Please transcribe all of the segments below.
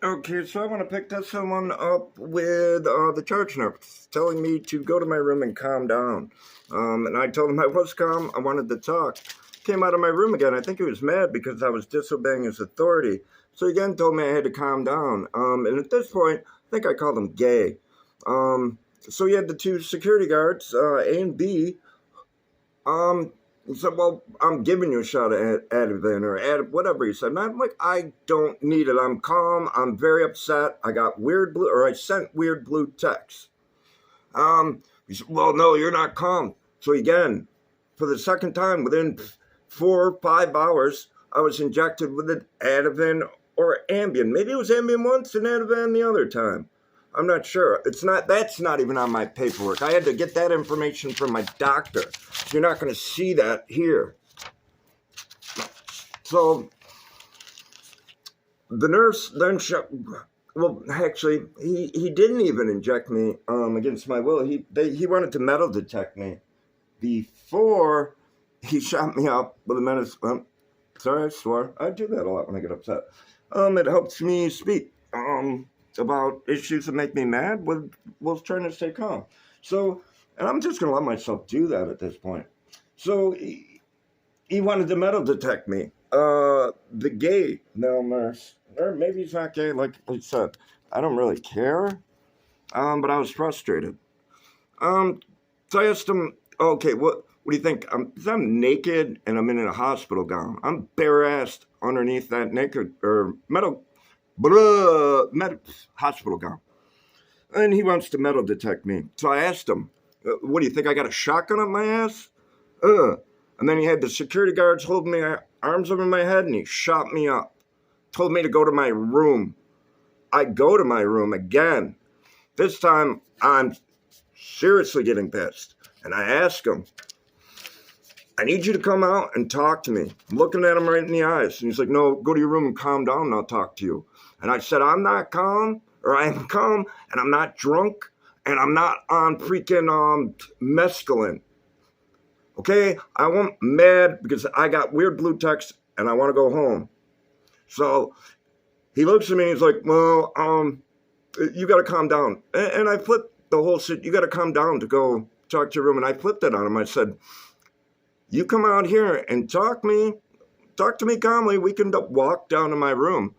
Okay, so I want to pick this one up with the church nurse telling me to go to my room and calm down. And I told him I was calm, I wanted to talk. Came out of my room again. I think he was mad because I was disobeying his authority. So he again told me I had to calm down. And at this point, I think I called him gay. So he had the two security guards, A and B. He said, well, I'm giving you a shot at Ativan or whatever he said. And I'm like, I don't need it. I'm calm. I'm very upset. I got I sent weird blue texts. He said, well, no, you're not calm. So again, for the second time, within 4 or 5 hours, I was injected with an Ativan or Ambien. Maybe it was Ambien once and Ativan the other time. I'm not sure. That's not even on my paperwork. I had to get that information from my doctor. You're not going to see that here. So the nurse then actually, he didn't even inject me against my will. He wanted to metal detect me before he shot me up with a menace. Sorry, I swore. I do that a lot when I get upset. It helps me speak about issues that make me mad while trying to stay calm. So, and I'm just going to let myself do that at this point. So he wanted to metal detect me. The gay male nurse, or maybe he's not gay, like he said. I don't really care. But I was frustrated. So I asked him, okay, what do you think? I'm naked and I'm in a hospital gown. I'm bare-assed underneath that naked or metal hospital gown. And he wants to metal detect me. So I asked him, what do you think? I got a shotgun up my ass? And then he had the security guards holding my arms over my head and he shot me up. Told me to go to my room. I go to my room again. This time I'm seriously getting pissed. And I ask him, I need you to come out and talk to me. I'm looking at him right in the eyes. And he's like, no, go to your room and calm down and I'll talk to you. And I said, I'm not calm, or I am calm, and I'm not drunk, and I'm not on freaking mescaline. Okay? I want mad because I got weird blue text and I want to go home. So he looks at me and he's like, well, you got to calm down. And I flipped the whole shit. You got to calm down to go talk to your room. And I flipped it on him. I said, you come out here and talk to me calmly. We can walk down to my room.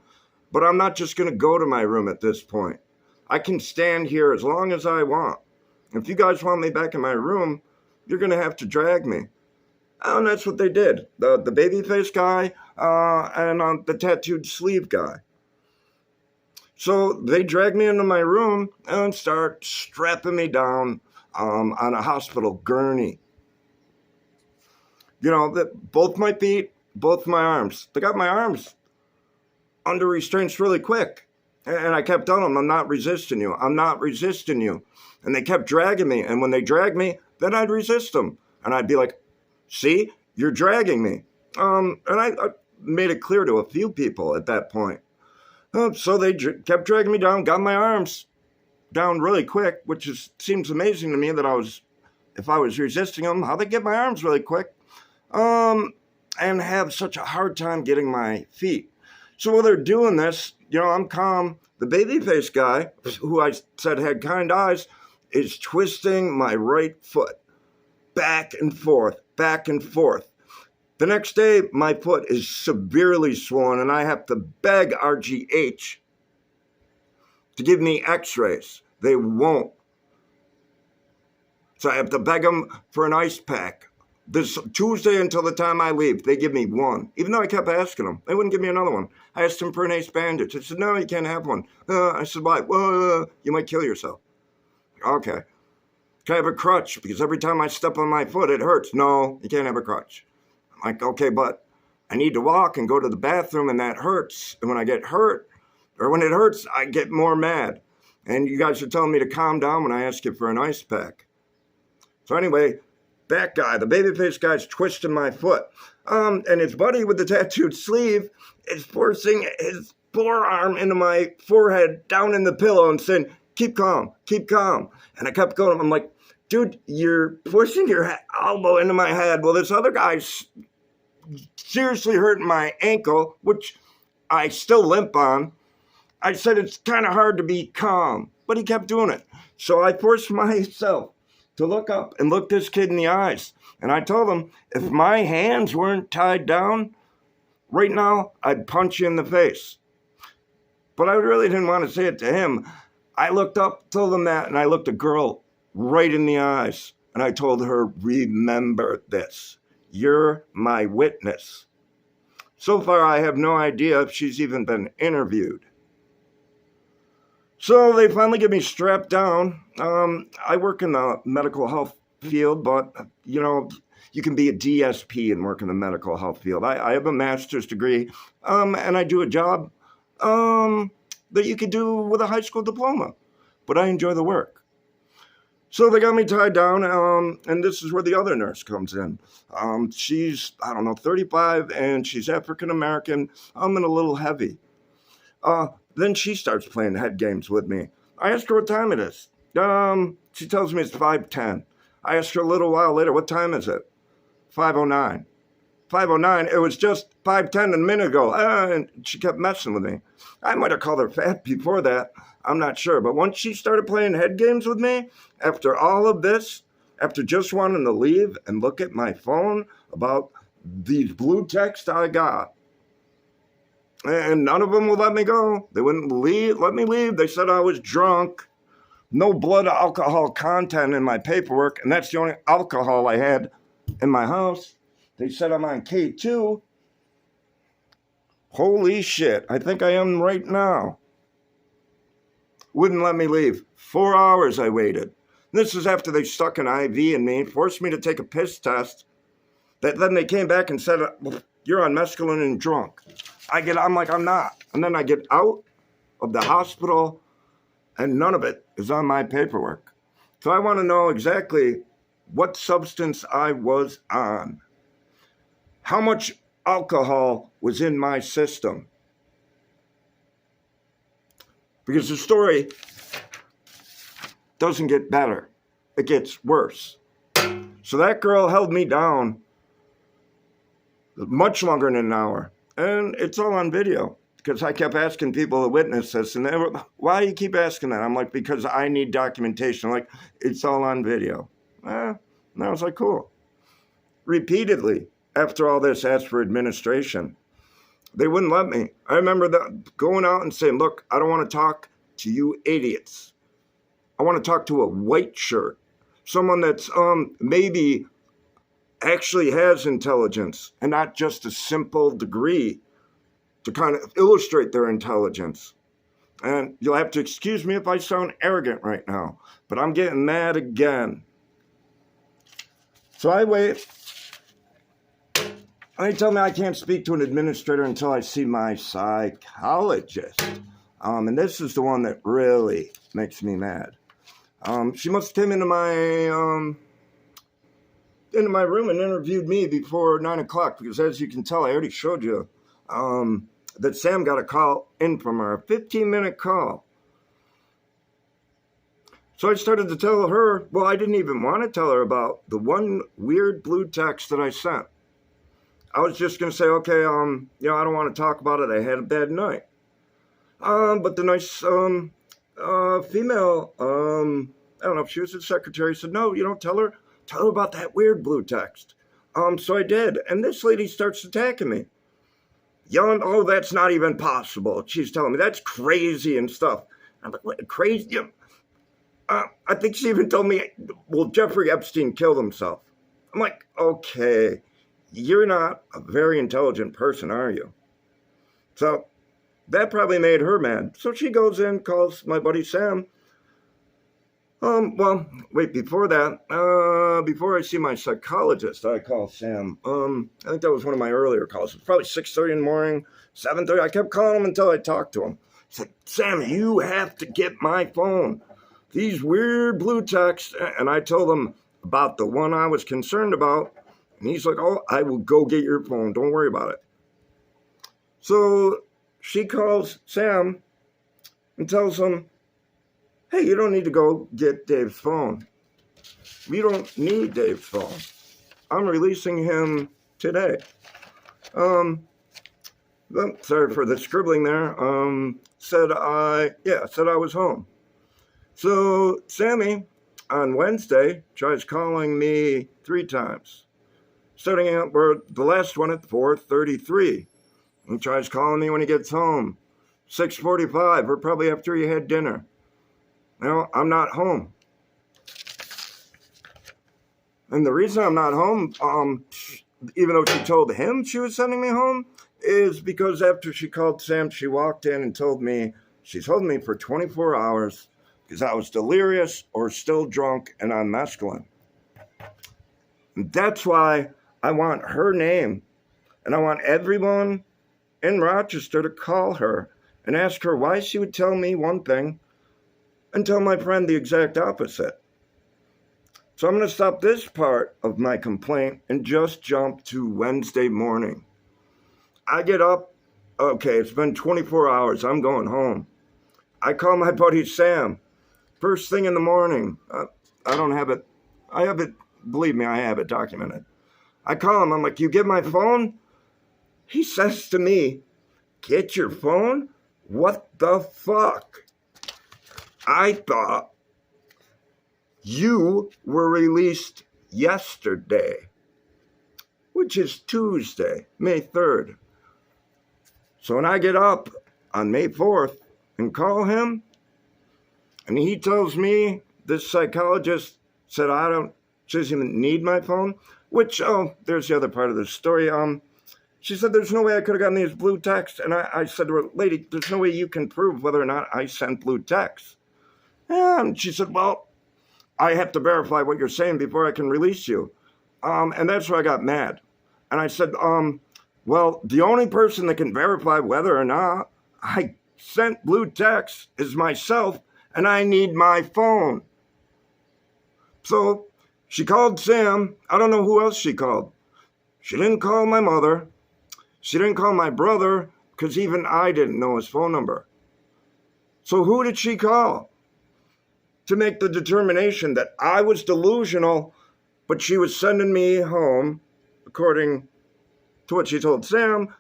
But I'm not just going to go to my room at this point. I can stand here as long as I want. If you guys want me back in my room, you're going to have to drag me. And that's what they did. The babyface guy and the tattooed sleeve guy. So they dragged me into my room and start strapping me down on a hospital gurney. You know, both my feet, both my arms. They got my arms under restraints really quick. And I kept telling them, I'm not resisting you. I'm not resisting you. And they kept dragging me. And when they dragged me, then I'd resist them. And I'd be like, see, you're dragging me. And I made it clear to a few people at that point. So they kept dragging me down, got my arms down really quick, which seems amazing to me that if I was resisting them, how they get my arms really quick, and have such a hard time getting my feet. So while they're doing this, you know, I'm calm. The babyface guy, who I said had kind eyes, is twisting my right foot back and forth, back and forth. The next day, my foot is severely swollen, and I have to beg RGH to give me x-rays. They won't. So I have to beg them for an ice pack. This Tuesday until the time I leave, they give me one. Even though I kept asking them, they wouldn't give me another one. I asked them for an ace bandage. They said, no, you can't have one. I said, why? Well, you might kill yourself. Okay. Can I have a crutch? Because every time I step on my foot, it hurts. No, you can't have a crutch. I'm like, okay, but I need to walk and go to the bathroom, and that hurts. And when I get hurt, or when it hurts, I get more mad. And you guys are telling me to calm down when I ask you for an ice pack. So anyway, that guy, the babyface guy's twisting my foot. And his buddy with the tattooed sleeve is forcing his forearm into my forehead, down in the pillow, and saying, keep calm, keep calm. And I kept going. I'm like, dude, you're pushing your elbow into my head. Well, this other guy's seriously hurting my ankle, which I still limp on. I said, it's kind of hard to be calm, but he kept doing it. So I forced myself to look up and look this kid in the eyes. And I told him, if my hands weren't tied down, right now, I'd punch you in the face. But I really didn't want to say it to him. I looked up, told him that, and I looked a girl right in the eyes. And I told her, remember this. You're my witness. So far, I have no idea if she's even been interviewed. So they finally get me strapped down. I work in the medical health field, but, you can be a DSP and work in the medical health field. I have a master's degree, and I do a job that you could do with a high school diploma, but I enjoy the work. So they got me tied down, and this is where the other nurse comes in. She's, 35, and she's African-American, and a little heavy. Then she starts playing head games with me. I ask her what time it is. She tells me it's 5:10. I asked her a little while later, what time is it? 5:09. 5:09, it was just 5:10 a minute ago. And she kept messing with me. I might have called her fat before that. I'm not sure. But once she started playing head games with me, after all of this, after just wanting to leave and look at my phone about these blue texts I got, and none of them would let me go. They wouldn't let me leave. They said I was drunk. No blood alcohol content in my paperwork, and that's the only alcohol I had in my house. They said I'm on K2. Holy shit, I think I am right now. Wouldn't let me leave. 4 hours I waited. This is after they stuck an IV in me, forced me to take a piss test. Then they came back and said, you're on mescaline and drunk. I'm like, I'm not. And then I get out of the hospital, and none of it is on my paperwork. So I want to know exactly what substance I was on. How much alcohol was in my system. Because the story doesn't get better. It gets worse. So that girl held me down much longer than an hour. And it's all on video. Because I kept asking people to witness this. And they were, why do you keep asking that? I'm like, because I need documentation. Like, it's all on video. And I was like, cool. Repeatedly, after all this, asked for administration. They wouldn't let me. I remember going out and saying, look, I don't want to talk to you idiots. I want to talk to a white shirt. Someone that's maybe actually has intelligence and not just a simple degree to kind of illustrate their intelligence. And you'll have to excuse me if I sound arrogant right now, but I'm getting mad again. So I wait. And they tell me I can't speak to an administrator until I see my psychologist. And this is the one that really makes me mad. She must have came into my room and interviewed me before 9 o'clock, because as you can tell, I already showed you that Sam got a call in from her, a 15-minute call. So I started to tell her, well, I didn't even want to tell her about the one weird blue text that I sent. I was just going to say, okay, I don't want to talk about it. I had a bad night. But the nice female, I don't know if she was the secretary, said, no, you don't tell her about that weird blue text. So I did. And this lady starts attacking me, yelling, oh, that's not even possible. She's telling me that's crazy and stuff. I'm like, what, crazy? I think she even told me, well, Jeffrey Epstein killed himself. I'm like, okay. You're not a very intelligent person, are you? So that probably made her mad. So she goes in, calls my buddy Sam. Well, wait, before that, before I see my psychologist, I call Sam. I think that was one of my earlier calls. It was probably 6:30 in the morning, 7:30. I kept calling him until I talked to him. I said, Sam, you have to get my phone. These weird blue texts. And I told him about the one I was concerned about. And he's like, oh, I will go get your phone. Don't worry about it. So she calls Sam and tells him, hey, you don't need to go get Dave's phone. You don't need Dave's phone. I'm releasing him today. Sorry for the scribbling there. said I was home. So Sammy on Wednesday tries calling me 3 times, starting out where the last one at 4:33. He tries calling me when he gets home, 6:45, or probably after he had dinner. Now, I'm not home. And the reason I'm not home, even though she told him she was sending me home, is because after she called Sam, she walked in and told me she's holding me for 24 hours because I was delirious or still drunk and on mescaline. And that's why I want her name, and I want everyone in Rochester to call her and ask her why she would tell me one thing and tell my friend the exact opposite. So I'm going to stop this part of my complaint and just jump to Wednesday morning. I get up. Okay, it's been 24 hours. I'm going home. I call my buddy Sam. First thing in the morning. I don't have it. I have it. Believe me, I have it documented. I call him. I'm like, you get my phone? He says to me, get your phone? What the fuck? I thought you were released yesterday, which is Tuesday, May 3rd. So when I get up on May 4th and call him, and he tells me this psychologist said she doesn't even need my phone, which, there's the other part of the story. She said there's no way I could have gotten these blue texts. And I said to her, lady, there's no way you can prove whether or not I sent blue texts. And she said, well, I have to verify what you're saying before I can release you. And that's where I got mad. And I said, well, the only person that can verify whether or not I sent blue texts is myself, and I need my phone. So she called Sam. I don't know who else she called. She didn't call my mother. She didn't call my brother because even I didn't know his phone number. So who did she call to make the determination that I was delusional, but she was sending me home, according to what she told Sam,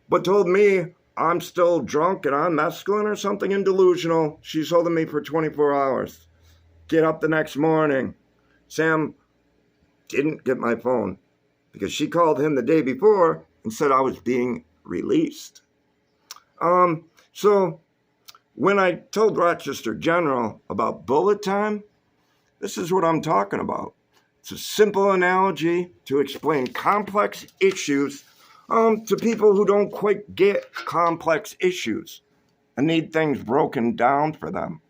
but told me I'm still drunk and I'm mescaline or something and delusional. She's holding me for 24 hours. Get up the next morning. Sam didn't get my phone because she called him the day before and said I was being released. So when I told Rochester General about bullet time, this is what I'm talking about. It's a simple analogy to explain complex issues to people who don't quite get complex issues and need things broken down for them.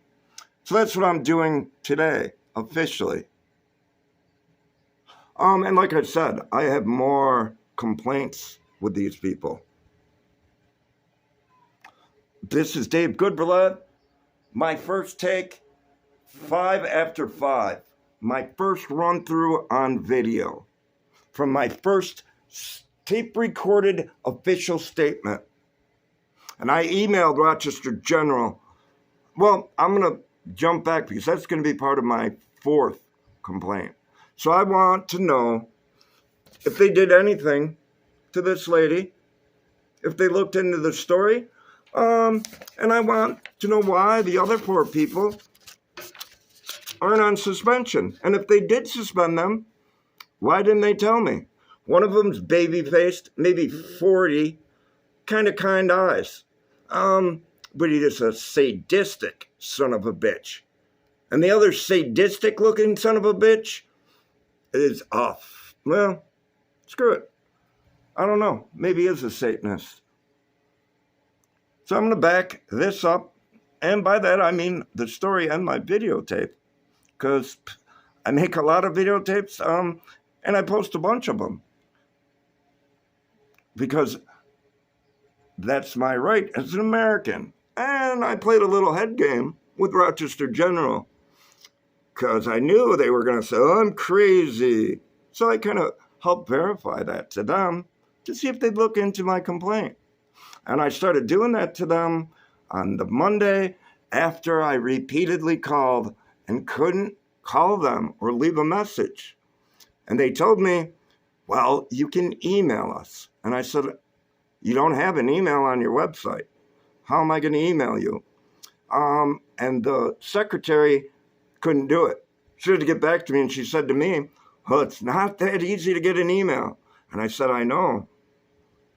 So that's what I'm doing today, officially. And like I said, I have more complaints with these people. This is Dave Goodberlet. My first take, 5 after 5. My first run through on video from my first tape recorded official statement. And I emailed Rochester General. Well, I'm going to jump back because that's going to be part of my 4th complaint. So I want to know if they did anything to this lady, if they looked into the story, and I want to know why the other 4 people aren't on suspension. And if they did suspend them, why didn't they tell me? One of them's baby-faced, maybe 40, kind eyes. But he is a sadistic son of a bitch. And the other sadistic-looking son of a bitch is off. Well, screw it. I don't know. Maybe he is a Satanist. So I'm going to back this up. And by that, I mean the story and my videotape. Because I make a lot of videotapes, and I post a bunch of them. Because that's my right as an American. And I played a little head game with Rochester General. Because I knew they were going to say, oh, I'm crazy. So I kind of helped verify that to them to see if they'd look into my complaint. And I started doing that to them on the Monday after I repeatedly called and couldn't call them or leave a message. And they told me, well, you can email us. And I said, you don't have an email on your website. How am I going to email you? And the secretary couldn't do it. She had to get back to me, and she said to me, well, it's not that easy to get an email. And I said, I know.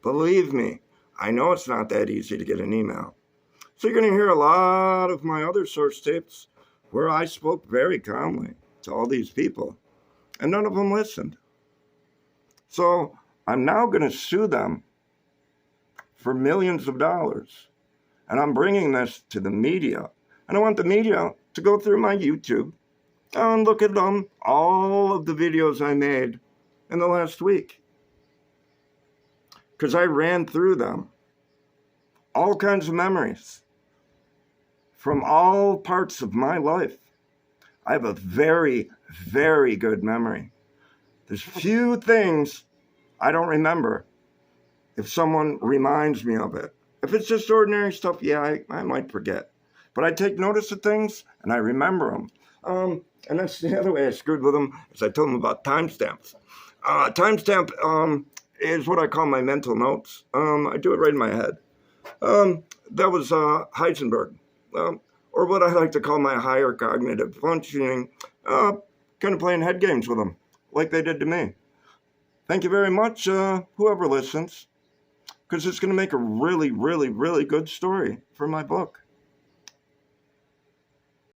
Believe me, I know it's not that easy to get an email. So you're going to hear a lot of my other source tapes where I spoke very calmly to all these people, and none of them listened. So I'm now going to sue them for millions of dollars. And I'm bringing this to the media. And I want the media to go through my YouTube and look at all of the videos I made in the last week. Because I ran through them. All kinds of memories from all parts of my life. I have a very, very good memory. There's few things I don't remember if someone reminds me of it. If it's just ordinary stuff, yeah, I might forget. But I take notice of things, and I remember them. And that's the other way I screwed with them, is I told them about timestamps. Timestamp is what I call my mental notes. I do it right in my head. That was Heisenberg, or what I like to call my higher cognitive functioning, kind of playing head games with them, like they did to me. Thank you very much, whoever listens, because it's going to make a really, really, really good story for my book.